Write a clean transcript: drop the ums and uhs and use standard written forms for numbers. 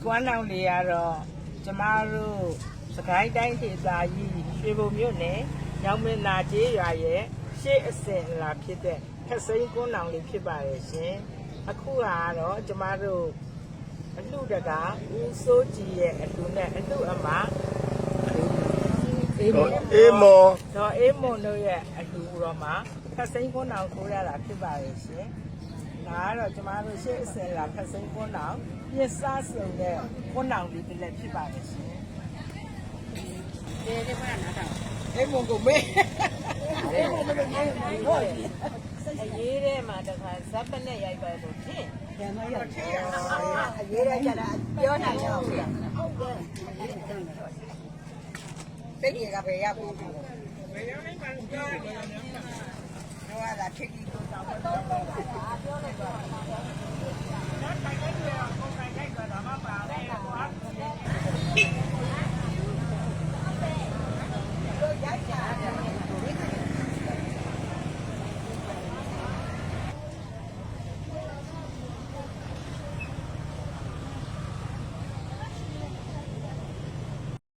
ကွမ်းတောင်တွေကတော့ကျမတို့စကိုင်းတိုင်းဒေသကြီးရွှေဘုံမြို့နယ်ညောင်မင်းနာကျေးရွာရဲ့ရှေ့အစင်လာဖြစ်တဲ့ခက်စိမ်းကွမ်းတောင်လေးဖြစ်ပါရဲ့ရှင်အခုကတော့ကျမတို့အလှတကဦးစိုးကြည်ရဲ့အလှနဲ့အလှအမအေးမော်တော့အေးမွန်တို့ရဲ့အလှတော့မှခက်စိမ်းကွမ်းတောင်ခိုးရတာဖြစ်ပါရဲ့ရှင်ဒါကတော့ကျမတို့ရှေ့အစင်လာခက်စိမ်းကွမ်းတောင်ပြစ်စားစုံတဲ့ကွမ်းတောင်လေးတစ်လက်ဖြစ်ပါရဲ့ရှင်အေးမွန်ကိုမေးအေးမွန်ကိုမေးဟုတ်အရေးထဲမှာတခါဇက်ပနဲ့ရိုက်ပါလို့ဖြင့်ပြန်မရထည့်အရေးထဲကျတာပြောနိုင်ရအောင်ဟုတ်တယ်ပိတ်ရကပဲရောက်ပြီဘယ်ရောက်နေမှပြောတယ်တော့လာထည့်ပြီးတော့ပြောလိုက်ပါတော့တိုင်လိုက်ရအောင်